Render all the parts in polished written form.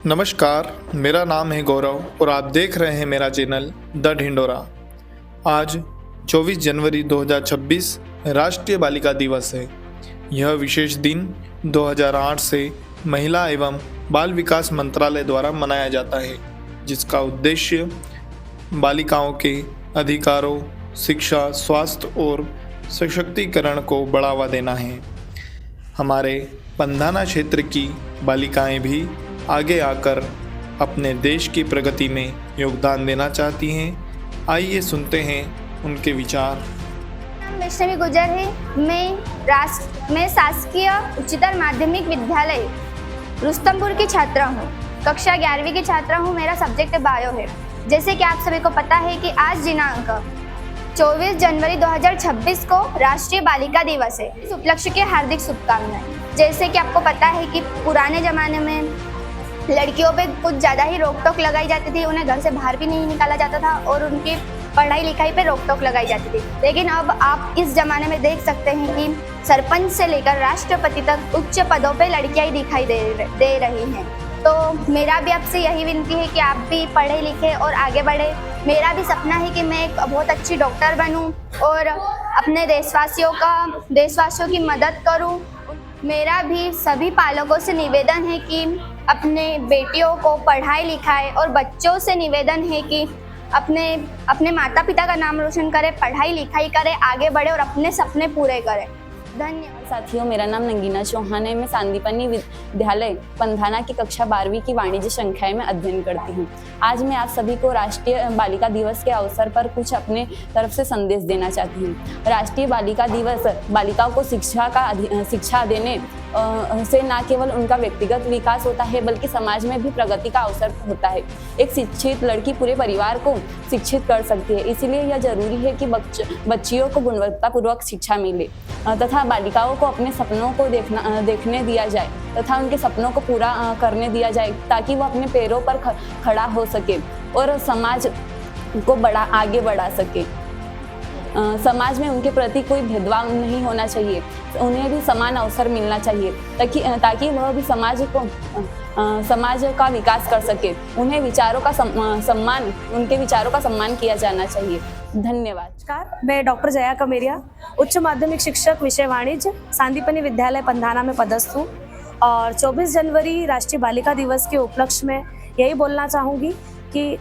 नमस्कार, मेरा नाम है गौरव और आप देख रहे हैं मेरा चैनल द ढिंडोरा। आज 24 जनवरी 2026 राष्ट्रीय बालिका दिवस है। यह विशेष दिन 2008 से महिला एवं बाल विकास मंत्रालय द्वारा मनाया जाता है, जिसका उद्देश्य बालिकाओं के अधिकारों, शिक्षा, स्वास्थ्य और सशक्तिकरण को बढ़ावा देना है। हमारे पंधाना क्षेत्र की बालिकाएं भी आगे आकर अपने देश की प्रगति में योगदान देना चाहती हैं। आइए सुनते हैं उनके विचार। नाम वैष्णवी गुजर है। मैं शासकीय उच्चतर माध्यमिक विद्यालय रुस्तमपुर की छात्रा हूँ। कक्षा 11वीं की छात्रा हूँ। मेरा सब्जेक्ट बायो है। जैसे कि आप सभी को पता है कि आज दिनांक 24 जनवरी 2026 को राष्ट्रीय बालिका दिवस है। इस उपलक्ष्य की हार्दिक शुभकामनाएं। जैसे कि आपको पता है कि पुराने ज़माने में लड़कियों पे कुछ ज़्यादा ही रोक टोक लगाई जाती थी, उन्हें घर से बाहर भी नहीं निकाला जाता था और उनकी पढ़ाई लिखाई पे रोक टोक लगाई जाती थी। लेकिन अब आप इस ज़माने में देख सकते हैं कि सरपंच से लेकर राष्ट्रपति तक उच्च पदों पे लड़कियां ही दिखाई दे रही हैं। तो मेरा भी आपसे यही विनती है कि आप भी पढ़े लिखे और आगे बढ़े। मेरा भी सपना है कि मैं एक बहुत अच्छी डॉक्टर बनूं और अपने देशवासियों की मदद करूं। मेरा भी सभी पालकों से निवेदन है कि अपने बेटियों को पढ़ाई लिखाए और बच्चों से निवेदन है कि अपने माता पिता का नाम रोशन करें, पढ़ाई लिखाई करें, आगे बढ़े और अपने सपने पूरे करें। धन्यवाद। साथियों, मेरा नाम नंगीना चौहान है। मैं सांदीपनि विद्यालय पंधाना की कक्षा 12वीं की वाणिज्य संख्याएं में अध्ययन करती हूँ। आज मैं आप सभी को राष्ट्रीय बालिका दिवस के अवसर पर कुछ अपने तरफ से संदेश देना चाहती हूँ। राष्ट्रीय बालिका दिवस बालिकाओं को शिक्षा देने से न केवल उनका व्यक्तिगत विकास होता है, बल्कि समाज में भी प्रगति का अवसर होता है। एक शिक्षित लड़की पूरे परिवार को शिक्षित कर सकती है। इसीलिए यह जरूरी है कि बच्चियों को गुणवत्तापूर्वक शिक्षा मिले तथा बालिकाओं को अपने सपनों को देखने दिया जाए तथा उनके सपनों को पूरा करने दिया जाए, ताकि वो अपने पैरों पर खड़ा हो सके और समाज को आगे बढ़ा सके। समाज में उनके प्रति कोई भेदभाव नहीं होना चाहिए। उन्हें भी समान अवसर मिलना चाहिए ताकि वह भी समाज का विकास कर सके। उनके विचारों का सम्मान किया जाना चाहिए। धन्यवाद। नमस्कार, मैं डॉक्टर जया कमेरिया, उच्च माध्यमिक शिक्षक विषय वाणिज्य, सांदीपनि विद्यालय पंधाना में पदस्थ हूँ। और 24 जनवरी राष्ट्रीय बालिका दिवस के उपलक्ष्य में यही बोलना चाहूँगी कि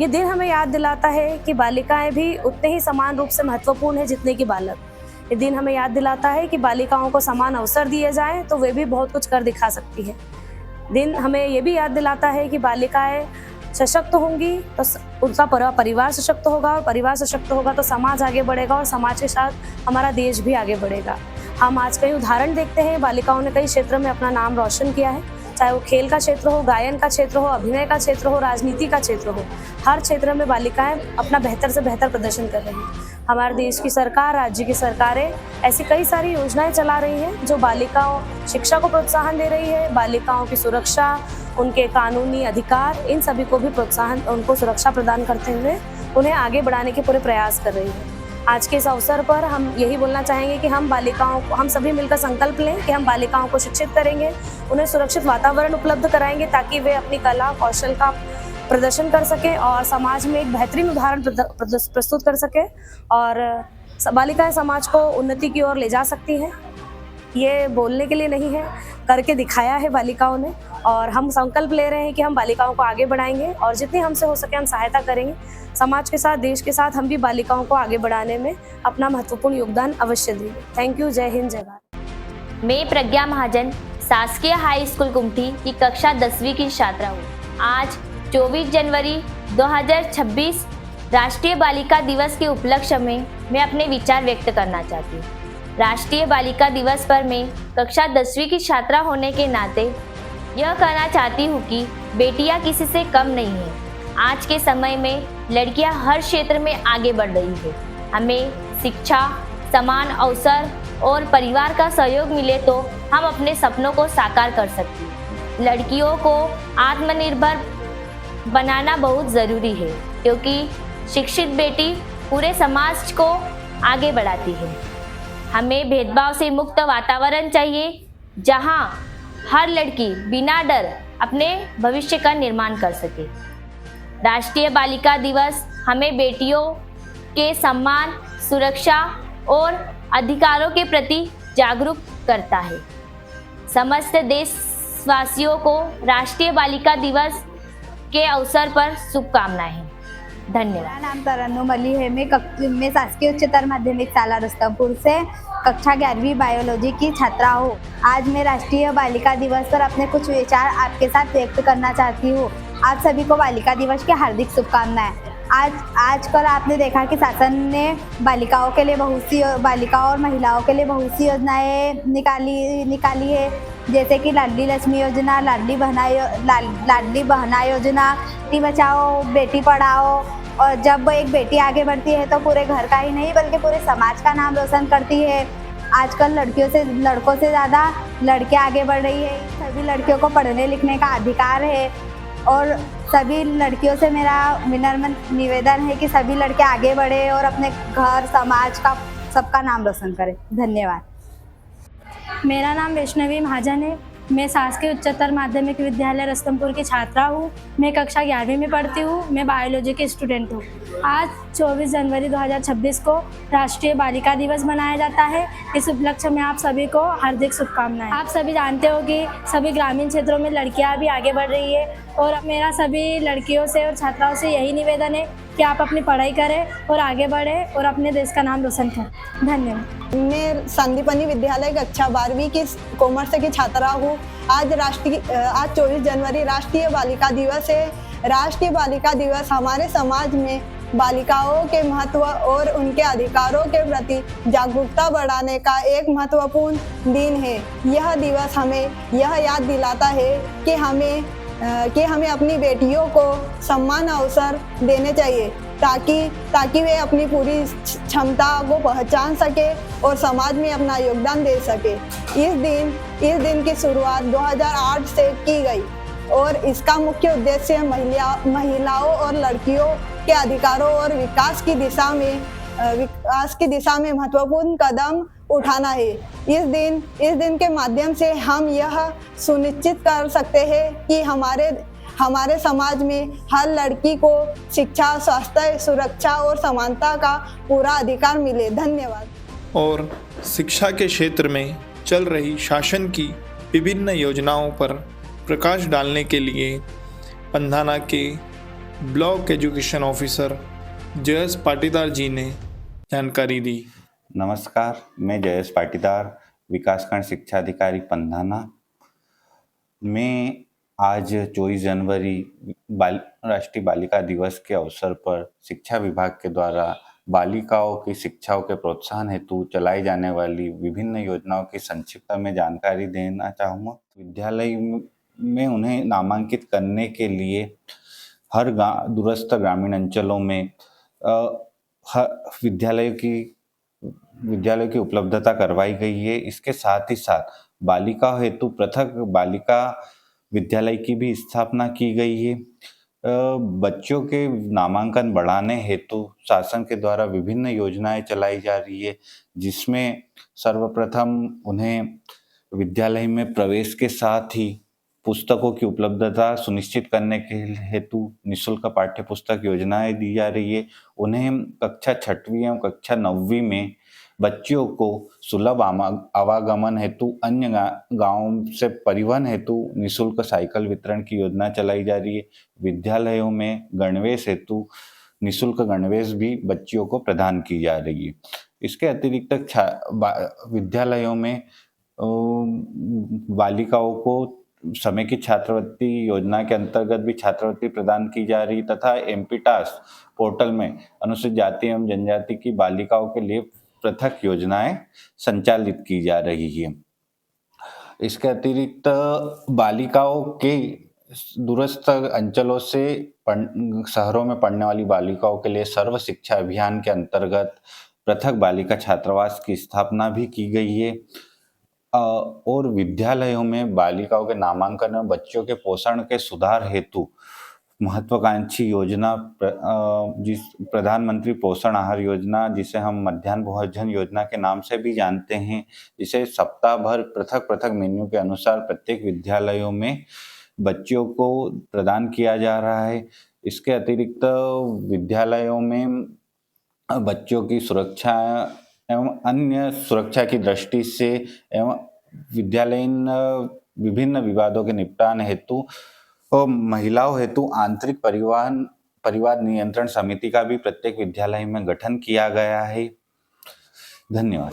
ये दिन हमें याद दिलाता है कि बालिकाएं भी उतने ही समान रूप से महत्वपूर्ण है जितने कि बालक। ये दिन हमें याद दिलाता है कि बालिकाओं को समान अवसर दिए जाएं तो वे भी बहुत कुछ कर दिखा सकती है। दिन हमें ये भी याद दिलाता है कि बालिकाएं सशक्त होंगी तो उनका परिवार सशक्त होगा, और परिवार सशक्त होगा तो समाज आगे बढ़ेगा, और समाज के साथ हमारा देश भी आगे बढ़ेगा। हम आज कई उदाहरण देखते हैं, बालिकाओं ने कई क्षेत्र में अपना नाम रोशन किया है, चाहे वो खेल का क्षेत्र हो, गायन का क्षेत्र हो, अभिनय का क्षेत्र हो, राजनीति का क्षेत्र हो। हर क्षेत्र में बालिकाएं अपना बेहतर से बेहतर प्रदर्शन कर रही हैं। हमारे देश की सरकार, राज्य की सरकारें ऐसी कई सारी योजनाएं चला रही हैं जो बालिकाओं शिक्षा को प्रोत्साहन दे रही है। बालिकाओं की सुरक्षा, उनके कानूनी अधिकार, इन सभी को भी प्रोत्साहन, उनको सुरक्षा प्रदान करते हुए उन्हें आगे बढ़ाने के पूरे प्रयास कर रही है। आज के इस अवसर पर हम यही बोलना चाहेंगे कि हम सभी मिलकर संकल्प लें कि हम बालिकाओं को शिक्षित करेंगे, उन्हें सुरक्षित वातावरण उपलब्ध कराएंगे ताकि वे अपनी कला कौशल का प्रदर्शन कर सकें और समाज में एक बेहतरीन उदाहरण प्रस्तुत कर सकें, और बालिकाएं समाज को उन्नति की ओर ले जा सकती हैं। ये बोलने के लिए नहीं है, करके दिखाया है बालिकाओं ने, और हम संकल्प ले रहे हैं कि हम बालिकाओं को आगे बढ़ाएंगे और जितनी हमसे हो सके हम सहायता करेंगे। समाज के साथ, देश के साथ हम भी बालिकाओं को आगे बढ़ाने में अपना महत्वपूर्ण योगदान अवश्य देंगे। Thank you. जय हिंद, जय भारत। मैं प्रज्ञा महाजन शासकीय हाई स्कूल कुमठी की कक्षा 10वीं की छात्रा हूँ। आज 24 जनवरी 2026 राष्ट्रीय बालिका दिवस के उपलक्ष्य में मैं अपने विचार व्यक्त करना चाहती हूँ। राष्ट्रीय बालिका दिवस पर मैं कक्षा 10वीं की छात्रा होने के नाते यह कहना चाहती हूँ कि बेटियाँ किसी से कम नहीं हैं। आज के समय में लड़कियाँ हर क्षेत्र में आगे बढ़ रही है। हमें शिक्षा, समान अवसर और परिवार का सहयोग मिले तो हम अपने सपनों को साकार कर सकते हैं। लड़कियों को आत्मनिर्भर बनाना बहुत ज़रूरी है, क्योंकि शिक्षित बेटी पूरे समाज को आगे बढ़ाती है। हमें भेदभाव से मुक्त वातावरण चाहिए, जहां हर लड़की बिना डर अपने भविष्य का निर्माण कर सके। राष्ट्रीय बालिका दिवस हमें बेटियों के सम्मान, सुरक्षा और अधिकारों के प्रति जागरूक करता है। समस्त देशवासियों को राष्ट्रीय बालिका दिवस के अवसर पर शुभकामनाएं। धन्यवाद। मेरा नाम तरन्नुम अली है। मैं शासकीय उच्चतर माध्यमिक शाला रुस्तमपुर से कक्षा 11वीं बायोलॉजी की छात्रा हूँ। आज मैं राष्ट्रीय बालिका दिवस पर अपने कुछ विचार आपके साथ व्यक्त करना चाहती हूँ। आप सभी को बालिका दिवस की हार्दिक शुभकामनाएं। आजकल आपने देखा कि शासन ने बालिकाओं के लिए बालिकाओं और महिलाओं के लिए बहुत सी योजनाएं निकाली है, जैसे कि लाडली लक्ष्मी योजना, लाडली बहना योजना, बेटी बचाओ बेटी पढ़ाओ। और जब एक बेटी आगे बढ़ती है तो पूरे घर का ही नहीं बल्कि पूरे समाज का नाम रोशन करती है। आजकल लड़कों से ज़्यादा लड़कियां आगे बढ़ रही है। सभी लड़कियों को पढ़ने लिखने का अधिकार है और सभी लड़कियों से मेरा विनम्र निवेदन है कि सभी लड़के आगे बढ़े और अपने घर समाज का सबका नाम रोशन करें। धन्यवाद। मेरा नाम वैष्णवी महाजन है। मैं शासकीय उच्चतर माध्यमिक विद्यालय रुस्तमपुर की छात्रा हूँ। मैं कक्षा 11वीं में पढ़ती हूँ। मैं बायोलॉजी की स्टूडेंट हूँ। आज 24 जनवरी 2026 को राष्ट्रीय बालिका दिवस मनाया जाता है। इस उपलक्ष्य में आप सभी को हार्दिक शुभकामनाएं। आप सभी जानते हो कि सभी ग्रामीण क्षेत्रों में लड़कियां भी आगे बढ़ रही है और मेरा सभी लड़कियों से और छात्राओं से यही निवेदन है कि आप अपनी पढ़ाई करें और आगे बढ़ें और अपने देश का नाम रोशन करें। धन्यवाद। मैं संदीपनी विद्यालय कक्षा 12वीं की कॉमर्स की छात्रा हूँ। आज 24 जनवरी राष्ट्रीय बालिका दिवस है। राष्ट्रीय बालिका दिवस हमारे समाज में बालिकाओं के महत्व और उनके अधिकारों के प्रति जागरूकता बढ़ाने का एक महत्वपूर्ण दिन है। यह दिवस हमें यह याद दिलाता है कि हमें अपनी बेटियों को समान अवसर देने चाहिए ताकि वे अपनी पूरी क्षमता को पहचान सके और समाज में अपना योगदान दे सके। इस दिन की शुरुआत 2008 से की गई और इसका मुख्य उद्देश्य महिलाओं और लड़कियों के अधिकारों और विकास की दिशा में महत्वपूर्ण कदम उठाना है। इस दिन के माध्यम से हम यह सुनिश्चित कर सकते हैं कि हमारे समाज में हर लड़की को शिक्षा, स्वास्थ्य, सुरक्षा और समानता का पूरा अधिकार मिले। धन्यवाद। और शिक्षा के क्षेत्र में चल रही शासन की विभिन्न योजनाओं पर प्रकाश डालने के लिए पंधाना के block education officer Jayesh Patidar ji ने जानकारी दी। नमस्कार, मैं जयेश पाटीदार, विकासखंड शिक्षा अधिकारी पंधाना। मैं आज 24 जनवरी राष्ट्रीय बालिका दिवस के अवसर पर शिक्षा विभाग के द्वारा बालिकाओं की शिक्षाओं के प्रोत्साहन हेतु चलाई जाने वाली विभिन्न योजनाओं की संक्षिप्त में जानकारी देना चाहूँगा। विद्यालय में उन्हें नामांकित करने के लिए हर दूरस्थ ग्रामीण अंचलों में विद्यालयों की उपलब्धता करवाई गई है। इसके साथ ही साथ बालिका हेतु पृथक बालिका विद्यालय की भी स्थापना की गई है। बच्चों के नामांकन बढ़ाने हेतु शासन के द्वारा विभिन्न योजनाएं चलाई जा रही है, जिसमें सर्वप्रथम उन्हें विद्यालय में प्रवेश के साथ ही पुस्तकों की उपलब्धता सुनिश्चित करने के हेतु निःशुल्क पाठ्य पुस्तक योजनाएं दी जा रही है। उन्हें कक्षा 6वीं एवं कक्षा 9वीं में बच्चियों को सुलभ आवागमन हेतु अन्य गांवों से परिवहन हेतु निःशुल्क साइकिल वितरण की योजना चलाई जा रही है। विद्यालयों में गणवेश हेतु निःशुल्क गणवेश भी बच्चियों को प्रदान की जा रही है। इसके अतिरिक्त विद्यालयों में बालिकाओं को समय की छात्रवृत्ति योजना के अंतर्गत भी छात्रवृत्ति प्रदान की जा रही तथा एमपीटास पोर्टल में अनुसूचित जाति एवं जनजाति की बालिकाओं के लिए पृथक योजनाएं संचालित की जा रही है। इसके अतिरिक्त बालिकाओं के दूरस्थ अंचलों से शहरों में पढ़ने वाली बालिकाओं के लिए सर्व शिक्षा अभियान के अंतर्गत पृथक बालिका छात्रावास की स्थापना भी की गई है। और विद्यालयों में बालिकाओं के नामांकन और बच्चों के पोषण के सुधार हेतु महत्वाकांक्षी योजना जिस प्रधानमंत्री पोषण आहार योजना, जिसे हम मध्याह्न भोजन योजना के नाम से भी जानते हैं, जिसे सप्ताह भर पृथक मेन्यू के अनुसार प्रत्येक विद्यालयों में बच्चों को प्रदान किया जा रहा है। इसके अतिरिक्त विद्यालयों में बच्चों की सुरक्षा एवं अन्य सुरक्षा की दृष्टि से एवं विद्यालयीन विभिन्न विवादों के निपटान हेतु और महिलाओं हेतु आंतरिक परिवार नियंत्रण समिति का भी प्रत्येक विद्यालय में गठन किया गया है। धन्यवाद।